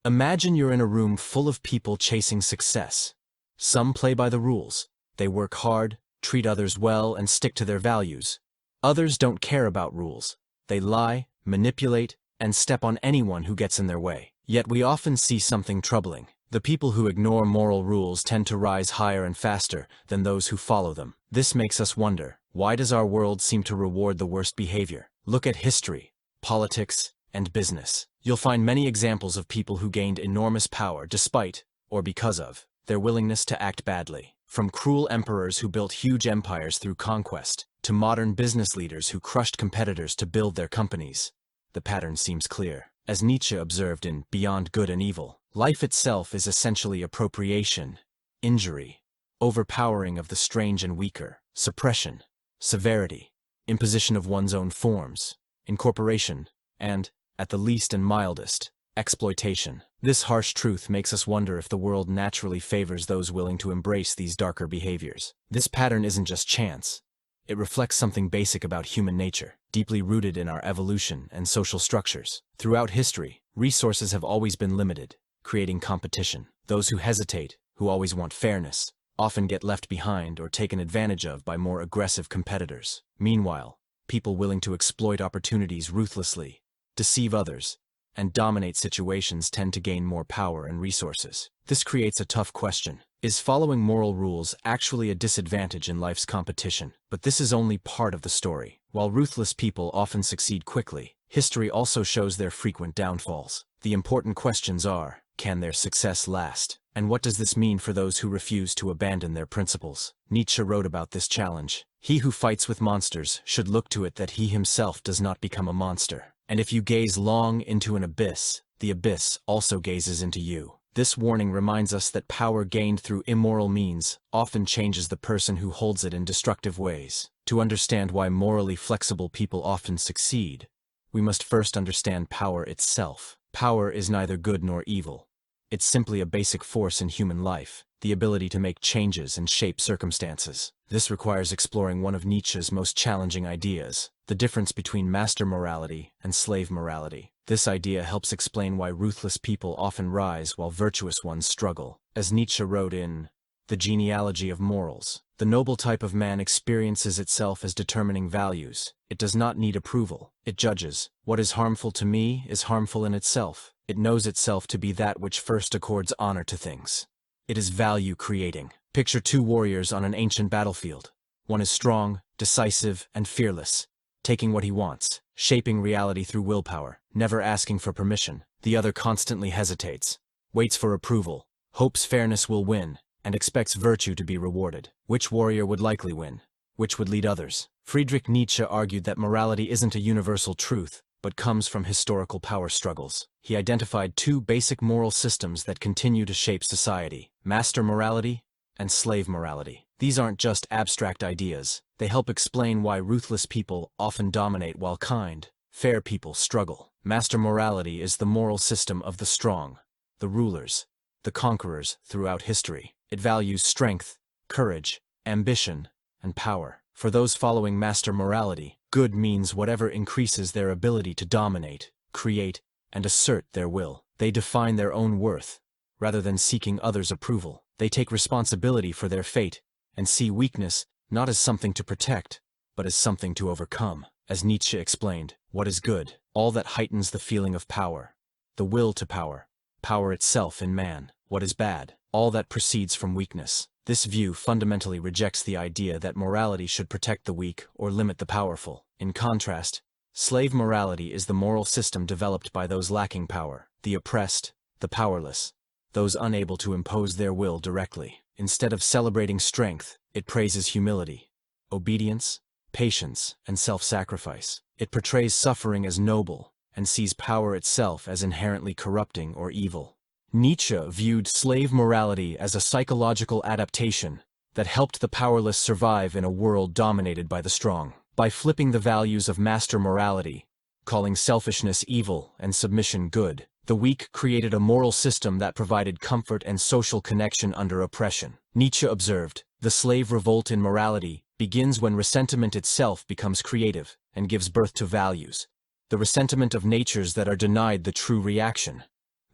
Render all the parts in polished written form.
Imagine you're in a room full of people chasing success. Some play by the rules. They work hard, treat others well, and stick to their values. Others don't care about rules. They lie, manipulate, and step on anyone who gets in their way. Yet we often see something troubling. The people who ignore moral rules tend to rise higher and faster than those who follow them. This makes us wonder, why does our world seem to reward the worst behavior? Look at history, politics, and business. You'll find many examples of people who gained enormous power despite, or because of, their willingness to act badly. From cruel emperors who built huge empires through conquest, to modern business leaders who crushed competitors to build their companies. The pattern seems clear. As Nietzsche observed in Beyond Good and Evil, life itself is essentially appropriation, injury, overpowering of the strange and weaker, suppression, severity, imposition of one's own forms, incorporation, and, at the least and mildest, exploitation. This harsh truth makes us wonder if the world naturally favors those willing to embrace these darker behaviors. This pattern isn't just chance. It reflects something basic about human nature, deeply rooted in our evolution and social structures. Throughout history, resources have always been limited, creating competition. Those who hesitate, who always want fairness, often get left behind or taken advantage of by more aggressive competitors. Meanwhile, people willing to exploit opportunities ruthlessly, deceive others, and dominate situations tend to gain more power and resources. This creates a tough question. Is following moral rules actually a disadvantage in life's competition? But this is only part of the story. While ruthless people often succeed quickly, history also shows their frequent downfalls. The important questions are, can their success last? And what does this mean for those who refuse to abandon their principles? Nietzsche wrote about this challenge. He who fights with monsters should look to it that he himself does not become a monster. And if you gaze long into an abyss, the abyss also gazes into you. This warning reminds us that power gained through immoral means often changes the person who holds it in destructive ways. To understand why morally flexible people often succeed, we must first understand power itself. Power is neither good nor evil. It's simply a basic force in human life, the ability to make changes and shape circumstances. This requires exploring one of Nietzsche's most challenging ideas, the difference between master morality and slave morality. This idea helps explain why ruthless people often rise while virtuous ones struggle. As Nietzsche wrote in The Genealogy of Morals, the noble type of man experiences itself as determining values. It does not need approval. It judges. What is harmful to me is harmful in itself. It knows itself to be that which first accords honor to things. It is value-creating. Picture two warriors on an ancient battlefield. One is strong, decisive, and fearless, taking what he wants, shaping reality through willpower, never asking for permission. The other constantly hesitates, waits for approval, hopes fairness will win, and expects virtue to be rewarded. Which warrior would likely win? Which would lead others? Friedrich Nietzsche argued that morality isn't a universal truth, but comes from historical power struggles. He identified two basic moral systems that continue to shape society: master morality and slave morality. These aren't just abstract ideas. They help explain why ruthless people often dominate while kind, fair people struggle. Master morality is the moral system of the strong, the rulers, the conquerors throughout history. It values strength, courage, ambition, and power. For those following master morality, good means whatever increases their ability to dominate, create, and assert their will. They define their own worth, rather than seeking others' approval. They take responsibility for their fate, and see weakness not as something to protect, but as something to overcome. As Nietzsche explained, what is good? All that heightens the feeling of power, the will to power, power itself in man. What is bad? All that proceeds from weakness. This view fundamentally rejects the idea that morality should protect the weak or limit the powerful. In contrast, slave morality is the moral system developed by those lacking power, the oppressed, the powerless, those unable to impose their will directly. Instead of celebrating strength, it praises humility, obedience, patience, and self-sacrifice. It portrays suffering as noble and sees power itself as inherently corrupting or evil. Nietzsche viewed slave morality as a psychological adaptation that helped the powerless survive in a world dominated by the strong. By flipping the values of master morality, calling selfishness evil and submission good, the weak created a moral system that provided comfort and social connection under oppression. Nietzsche observed, the slave revolt in morality begins when resentment itself becomes creative and gives birth to values, the resentment of natures that are denied the true reaction.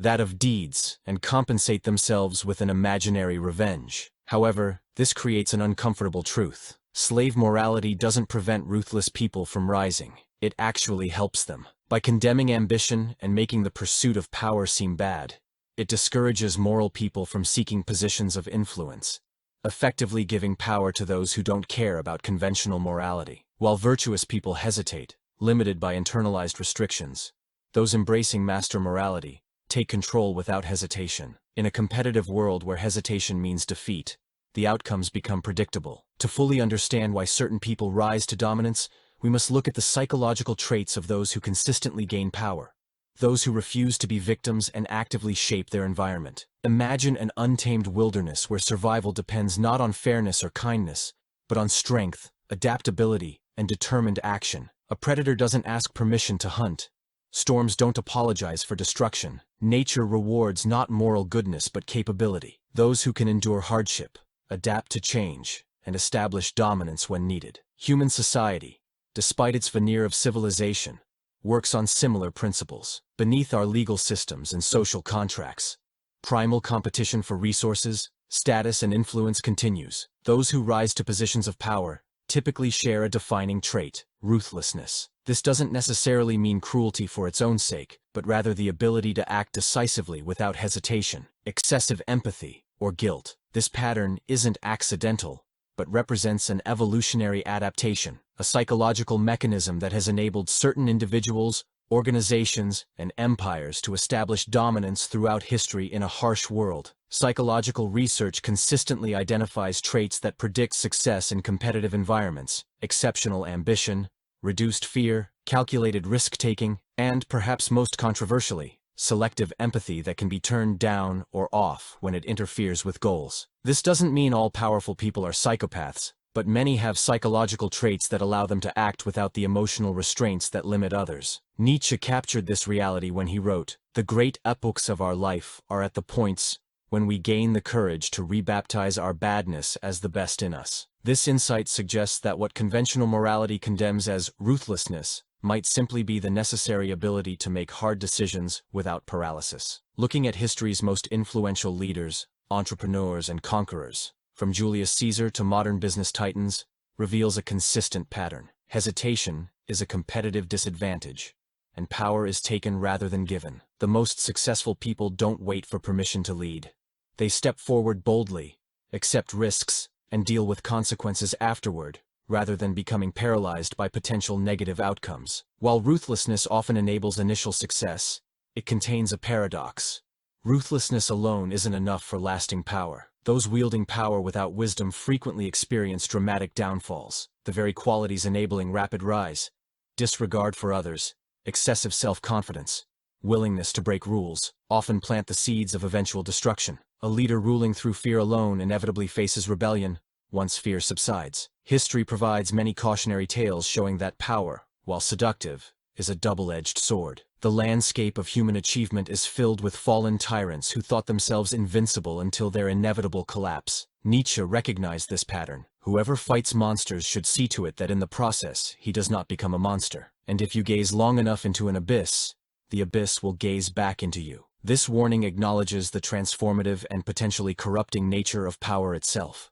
that of deeds, and compensate themselves with an imaginary revenge. However, this creates an uncomfortable truth. Slave morality doesn't prevent ruthless people from rising. It actually helps them. By condemning ambition and making the pursuit of power seem bad, it discourages moral people from seeking positions of influence, effectively giving power to those who don't care about conventional morality. While virtuous people hesitate, limited by internalized restrictions, those embracing master morality take control without hesitation. In a competitive world where hesitation means defeat, the outcomes become predictable. To fully understand why certain people rise to dominance, we must look at the psychological traits of those who consistently gain power, those who refuse to be victims and actively shape their environment. Imagine an untamed wilderness where survival depends not on fairness or kindness, but on strength, adaptability, and determined action. A predator doesn't ask permission to hunt. Storms don't apologize for destruction. Nature rewards not moral goodness but capability. Those who can endure hardship, adapt to change, and establish dominance when needed. Human society, despite its veneer of civilization, works on similar principles. Beneath our legal systems and social contracts, primal competition for resources, status, and influence continues. Those who rise to positions of power typically share a defining trait: ruthlessness. This doesn't necessarily mean cruelty for its own sake, but rather the ability to act decisively without hesitation, excessive empathy, or guilt. This pattern isn't accidental, but represents an evolutionary adaptation, a psychological mechanism that has enabled certain individuals, organizations, and empires to establish dominance throughout history in a harsh world. Psychological research consistently identifies traits that predict success in competitive environments: exceptional ambition, reduced fear, calculated risk-taking, and, perhaps most controversially, selective empathy that can be turned down or off when it interferes with goals. This doesn't mean all powerful people are psychopaths, but many have psychological traits that allow them to act without the emotional restraints that limit others. Nietzsche captured this reality when he wrote, "The great epochs of our life are at the points when we gain the courage to rebaptize our badness as the best in us." This insight suggests that what conventional morality condemns as ruthlessness might simply be the necessary ability to make hard decisions without paralysis. Looking at history's most influential leaders, entrepreneurs, and conquerors, from Julius Caesar to modern business titans, reveals a consistent pattern. Hesitation is a competitive disadvantage, and power is taken rather than given. The most successful people don't wait for permission to lead. They step forward boldly, accept risks, and deal with consequences afterward, rather than becoming paralyzed by potential negative outcomes. While ruthlessness often enables initial success, it contains a paradox. Ruthlessness alone isn't enough for lasting power. Those wielding power without wisdom frequently experience dramatic downfalls. The very qualities enabling rapid rise: disregard for others, excessive self-confidence, willingness to break rules, often plant the seeds of eventual destruction. A leader ruling through fear alone inevitably faces rebellion once fear subsides. History provides many cautionary tales showing that power, while seductive, is a double-edged sword. The landscape of human achievement is filled with fallen tyrants who thought themselves invincible until their inevitable collapse. Nietzsche recognized this pattern. Whoever fights monsters should see to it that in the process he does not become a monster. And if you gaze long enough into an abyss, the abyss will gaze back into you. This warning acknowledges the transformative and potentially corrupting nature of power itself.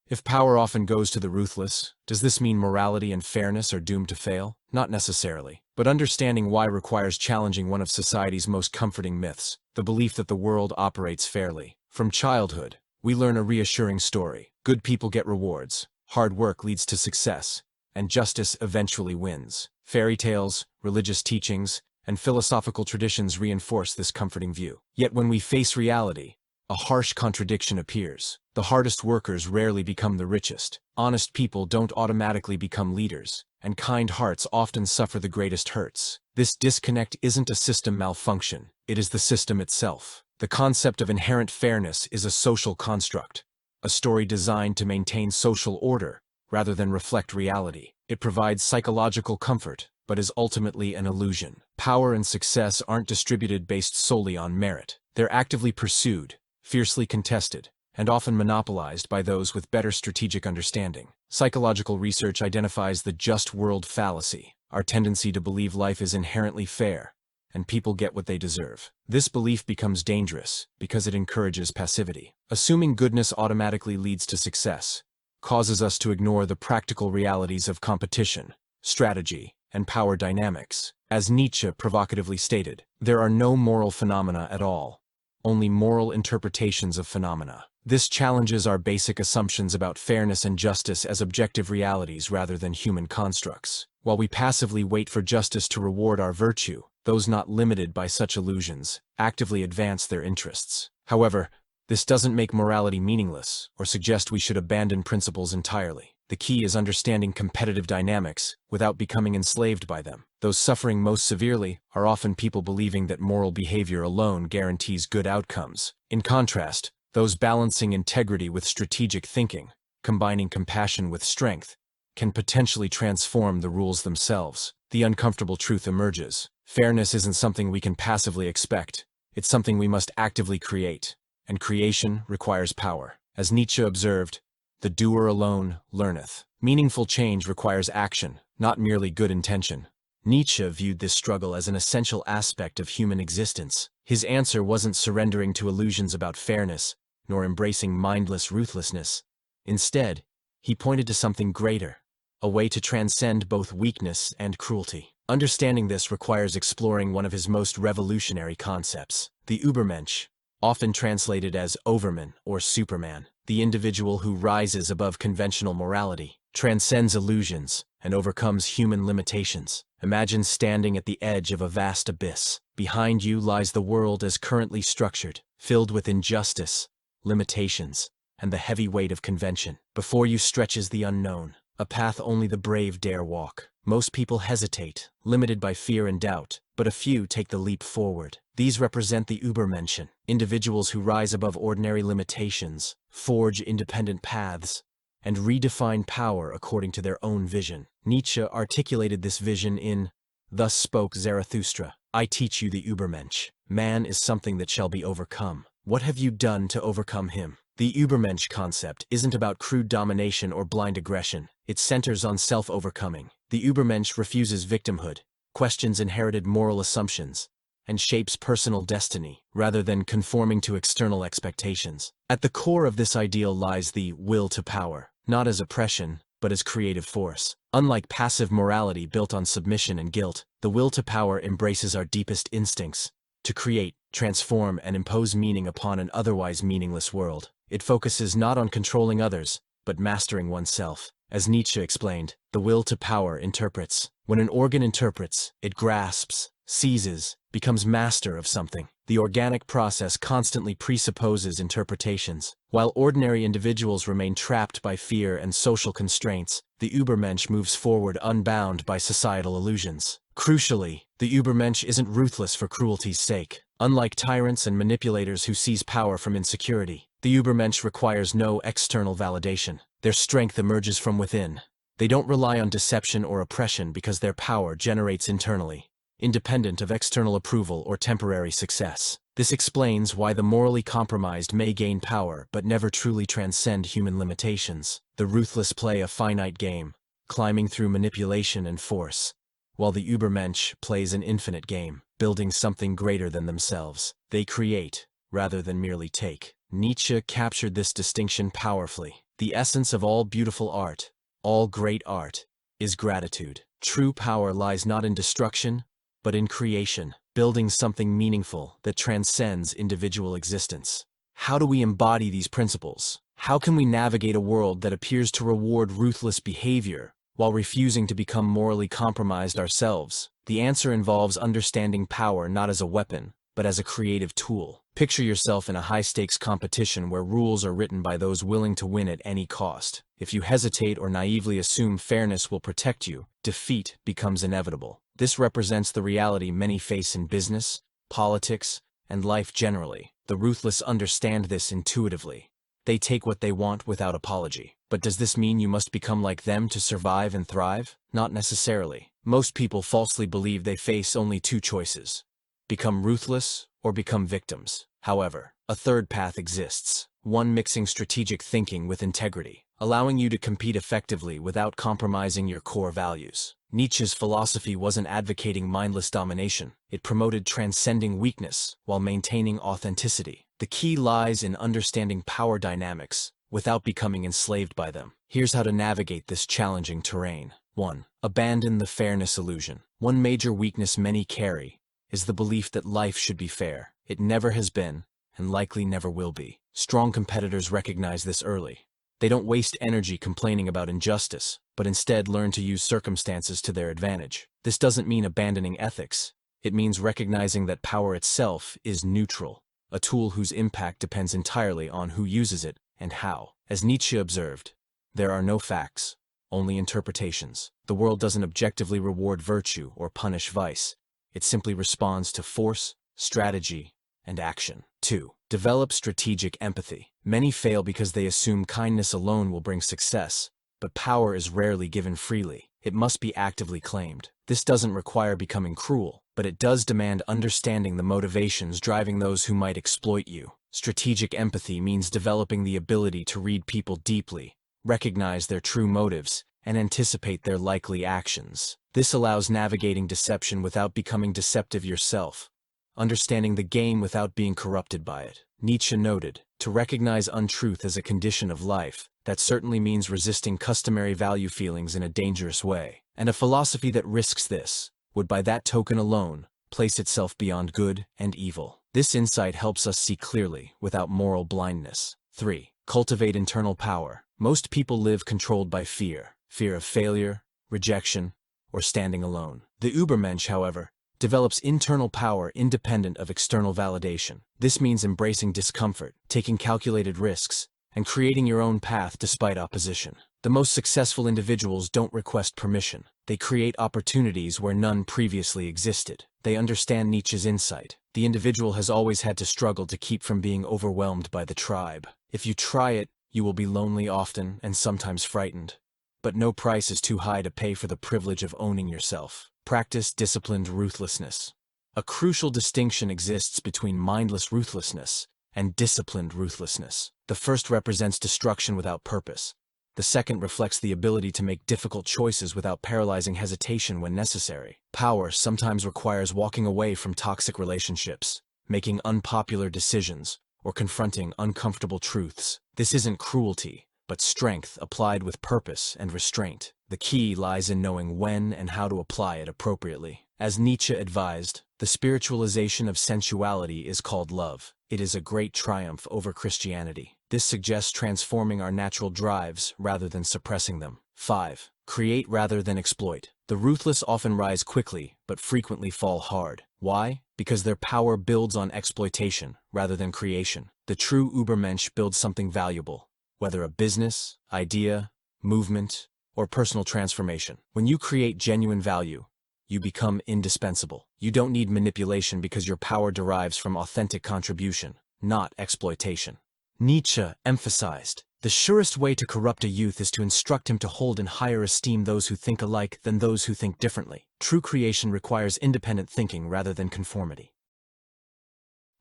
If power often goes to the ruthless, does this mean morality and fairness are doomed to fail? Not necessarily. But understanding why requires challenging one of society's most comforting myths: the belief that the world operates fairly. From childhood, we learn a reassuring story. Good people get rewards, hard work leads to success, and justice eventually wins. Fairy tales, religious teachings, and philosophical traditions reinforce this comforting view. Yet when we face reality, a harsh contradiction appears. The hardest workers rarely become the richest. Honest people don't automatically become leaders, and kind hearts often suffer the greatest hurts. This disconnect isn't a system malfunction, it is the system itself. The concept of inherent fairness is a social construct, a story designed to maintain social order rather than reflect reality. It provides psychological comfort, but is ultimately an illusion. Power and success aren't distributed based solely on merit. They're actively pursued, fiercely contested, and often monopolized by those with better strategic understanding. Psychological research identifies the just world fallacy, our tendency to believe life is inherently fair, and people get what they deserve. This belief becomes dangerous because it encourages passivity. Assuming goodness automatically leads to success causes us to ignore the practical realities of competition, strategy, and power dynamics. As Nietzsche provocatively stated, there are no moral phenomena at all, only moral interpretations of phenomena. This challenges our basic assumptions about fairness and justice as objective realities rather than human constructs. While we passively wait for justice to reward our virtue, those not limited by such illusions actively advance their interests. However, this doesn't make morality meaningless or suggest we should abandon principles entirely. The key is understanding competitive dynamics without becoming enslaved by them. Those suffering most severely are often people believing that moral behavior alone guarantees good outcomes. In contrast, those balancing integrity with strategic thinking, combining compassion with strength, can potentially transform the rules themselves. The uncomfortable truth emerges. Fairness isn't something we can passively expect. It's something we must actively create. And creation requires power. As Nietzsche observed, "The doer alone learneth." Meaningful change requires action, not merely good intention. Nietzsche viewed this struggle as an essential aspect of human existence. His answer wasn't surrendering to illusions about fairness, nor embracing mindless ruthlessness. Instead, he pointed to something greater, a way to transcend both weakness and cruelty. Understanding this requires exploring one of his most revolutionary concepts, the Übermensch, often translated as Overman or Superman, the individual who rises above conventional morality, transcends illusions, and overcomes human limitations. Imagine standing at the edge of a vast abyss. Behind you lies the world as currently structured, filled with injustice, limitations, and the heavy weight of convention. Before you stretches the unknown, a path only the brave dare walk. Most people hesitate, limited by fear and doubt, but a few take the leap forward. These represent the Übermenschen, individuals who rise above ordinary limitations, forge independent paths, and redefine power according to their own vision. Nietzsche articulated this vision in "Thus Spoke Zarathustra." "I teach you the Übermensch. Man is something that shall be overcome. What have you done to overcome him?" The Übermensch concept isn't about crude domination or blind aggression. It centers on self-overcoming. The Übermensch refuses victimhood, questions inherited moral assumptions, and shapes personal destiny, rather than conforming to external expectations. At the core of this ideal lies the will to power, not as oppression, but as creative force. Unlike passive morality built on submission and guilt, the will to power embraces our deepest instincts to create, transform, and impose meaning upon an otherwise meaningless world. It focuses not on controlling others, but mastering oneself. As Nietzsche explained, the will to power interprets. When an organ interprets, it grasps, seizes, becomes master of something. The organic process constantly presupposes interpretations. While ordinary individuals remain trapped by fear and social constraints, the Übermensch moves forward unbound by societal illusions. Crucially, the Übermensch isn't ruthless for cruelty's sake. Unlike tyrants and manipulators who seize power from insecurity, the Übermensch requires no external validation. Their strength emerges from within. They don't rely on deception or oppression because their power generates internally, independent of external approval or temporary success. This explains why the morally compromised may gain power but never truly transcend human limitations. The ruthless play a finite game, climbing through manipulation and force, while the Übermensch plays an infinite game, building something greater than themselves. They create, rather than merely take. Nietzsche captured this distinction powerfully. The essence of all beautiful art, all great art, is gratitude. True power lies not in destruction, but in creation, building something meaningful that transcends individual existence. How do we embody these principles? How can we navigate a world that appears to reward ruthless behavior while refusing to become morally compromised ourselves? The answer involves understanding power not as a weapon, but as a creative tool. Picture yourself in a high-stakes competition where rules are written by those willing to win at any cost. If you hesitate or naively assume fairness will protect you, defeat becomes inevitable. This represents the reality many face in business, politics, and life generally. The ruthless understand this intuitively. They take what they want without apology. But does this mean you must become like them to survive and thrive? Not necessarily. Most people falsely believe they face only two choices: become ruthless or become victims. However, a third path exists, one mixing strategic thinking with integrity. allowing you to compete effectively without compromising your core values. Nietzsche's philosophy wasn't advocating mindless domination. It promoted transcending weakness while maintaining authenticity. The key lies in understanding power dynamics without becoming enslaved by them. Here's how to navigate this challenging terrain. 1. Abandon the fairness illusion. One major weakness many carry is the belief that life should be fair. It never has been, and likely never will be. Strong competitors recognize this early. They don't waste energy complaining about injustice, but instead learn to use circumstances to their advantage. This doesn't mean abandoning ethics. It means recognizing that power itself is neutral, a tool whose impact depends entirely on who uses it and how. As Nietzsche observed, there are no facts, only interpretations. The world doesn't objectively reward virtue or punish vice. It simply responds to force, strategy, and action. 2. Develop strategic empathy. Many fail because they assume kindness alone will bring success, but power is rarely given freely. It must be actively claimed. This doesn't require becoming cruel, but it does demand understanding the motivations driving those who might exploit you. Strategic empathy means developing the ability to read people deeply, recognize their true motives, and anticipate their likely actions. This allows navigating deception without becoming deceptive yourself, understanding the game without being corrupted by it. Nietzsche noted, to recognize untruth as a condition of life, that certainly means resisting customary value feelings in a dangerous way. And a philosophy that risks this would by that token alone place itself beyond good and evil. This insight helps us see clearly without moral blindness. 3. Cultivate internal power. Most people live controlled by fear of failure, rejection, or standing alone. The Übermensch, however, develops internal power independent of external validation. This means embracing discomfort, taking calculated risks, and creating your own path despite opposition. The most successful individuals don't request permission. They create opportunities where none previously existed. They understand Nietzsche's insight. The individual has always had to struggle to keep from being overwhelmed by the tribe. If you try it, you will be lonely often and sometimes frightened. But no price is too high to pay for the privilege of owning yourself. Practice disciplined ruthlessness. A crucial distinction exists between mindless ruthlessness and disciplined ruthlessness. The first represents destruction without purpose. The second reflects the ability to make difficult choices without paralyzing hesitation when necessary. Power sometimes requires walking away from toxic relationships, making unpopular decisions, or confronting uncomfortable truths. This isn't cruelty, but strength applied with purpose and restraint. The key lies in knowing when and how to apply it appropriately. As Nietzsche advised, the spiritualization of sensuality is called love. It is a great triumph over Christianity. This suggests transforming our natural drives rather than suppressing them. 5. Create rather than exploit. The ruthless often rise quickly, but frequently fall hard. Why? Because their power builds on exploitation rather than creation. The true Übermensch builds something valuable, whether a business, idea, movement, or personal transformation. When you create genuine value, you become indispensable. You don't need manipulation because your power derives from authentic contribution, not exploitation. Nietzsche emphasized, the surest way to corrupt a youth is to instruct him to hold in higher esteem those who think alike than those who think differently. True creation requires independent thinking rather than conformity.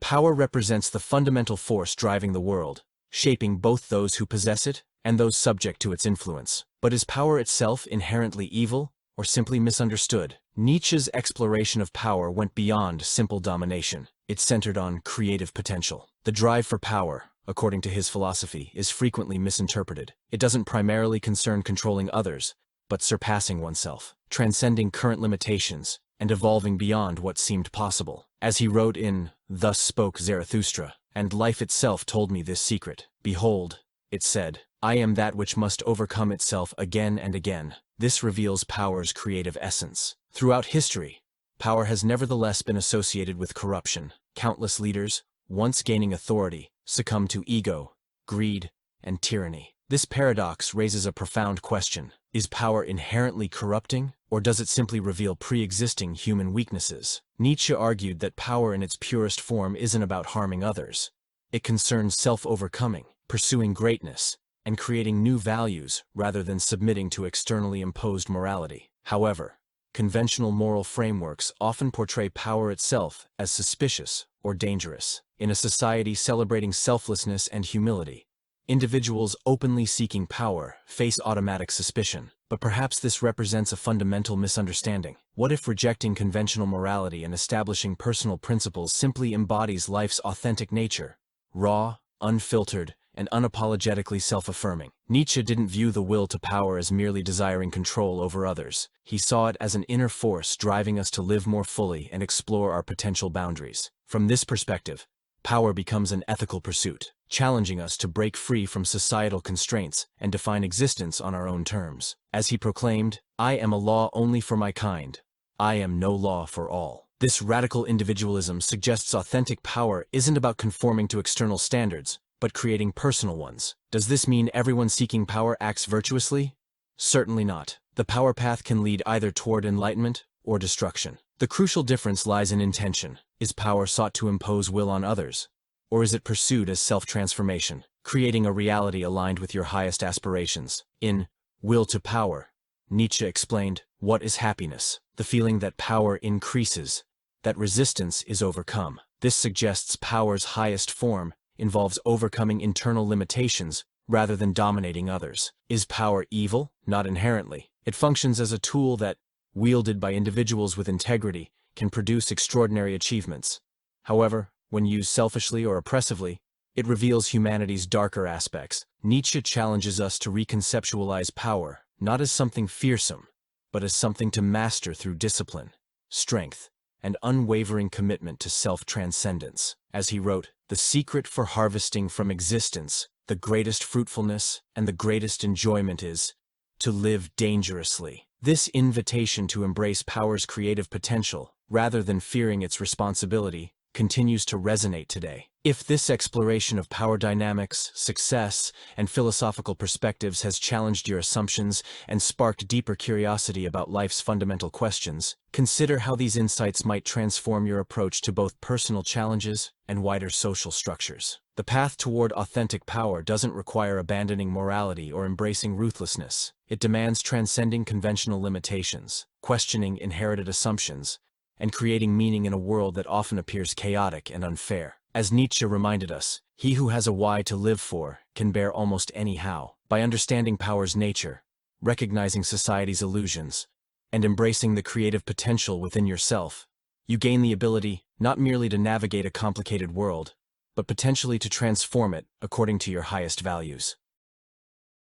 Power represents the fundamental force driving the world, shaping both those who possess it and those subject to its influence. But is power itself inherently evil, or simply misunderstood? Nietzsche's exploration of power went beyond simple domination. It centered on creative potential. The drive for power, according to his philosophy, is frequently misinterpreted. It doesn't primarily concern controlling others, but surpassing oneself, transcending current limitations, and evolving beyond what seemed possible. As he wrote in Thus Spoke Zarathustra, and life itself told me this secret. Behold, it said, I am that which must overcome itself again and again. This reveals power's creative essence. Throughout history, power has nevertheless been associated with corruption. Countless leaders, once gaining authority, succumbed to ego, greed, and tyranny. This paradox raises a profound question. Is power inherently corrupting, or does it simply reveal pre-existing human weaknesses? Nietzsche argued that power in its purest form isn't about harming others. It concerns self-overcoming, pursuing greatness, and creating new values rather than submitting to externally imposed morality. However, conventional moral frameworks often portray power itself as suspicious or dangerous. In a society celebrating selflessness and humility, Individuals openly seeking power face automatic suspicion. But perhaps this represents a fundamental misunderstanding. What if rejecting conventional morality and establishing personal principles simply embodies life's authentic nature? Raw, unfiltered, and unapologetically self-affirming. Nietzsche didn't view the will to power as merely desiring control over others. He saw it as an inner force driving us to live more fully and explore our potential boundaries. From this perspective, power becomes an ethical pursuit, challenging us to break free from societal constraints and define existence on our own terms. As he proclaimed, "I am a law only for my kind. I am no law for all." This radical individualism suggests authentic power isn't about conforming to external standards, but creating personal ones. Does this mean everyone seeking power acts virtuously? Certainly not. The power path can lead either toward enlightenment or destruction. The crucial difference lies in intention. Is power sought to impose will on others, or is it pursued as self-transformation, creating a reality aligned with your highest aspirations? In Will to Power, Nietzsche explained, what is happiness? The feeling that power increases, that resistance is overcome. This suggests power's highest form involves overcoming internal limitations rather than dominating others. Is power evil? Not inherently. It functions as a tool that, wielded by individuals with integrity, can produce extraordinary achievements. However, when used selfishly or oppressively, it reveals humanity's darker aspects. Nietzsche challenges us to reconceptualize power, not as something fearsome, but as something to master through discipline, strength, and unwavering commitment to self-transcendence. As he wrote, "The secret for harvesting from existence, the greatest fruitfulness and the greatest enjoyment is to live dangerously." This invitation to embrace power's creative potential, rather than fearing its responsibility, continues to resonate today. If this exploration of power dynamics, success, and philosophical perspectives has challenged your assumptions and sparked deeper curiosity about life's fundamental questions, consider how these insights might transform your approach to both personal challenges and wider social structures. The path toward authentic power doesn't require abandoning morality or embracing ruthlessness. It demands transcending conventional limitations, questioning inherited assumptions, and creating meaning in a world that often appears chaotic and unfair. As Nietzsche reminded us, he who has a why to live for can bear almost any how. By understanding power's nature, recognizing society's illusions, and embracing the creative potential within yourself, you gain the ability not merely to navigate a complicated world, but potentially to transform it according to your highest values.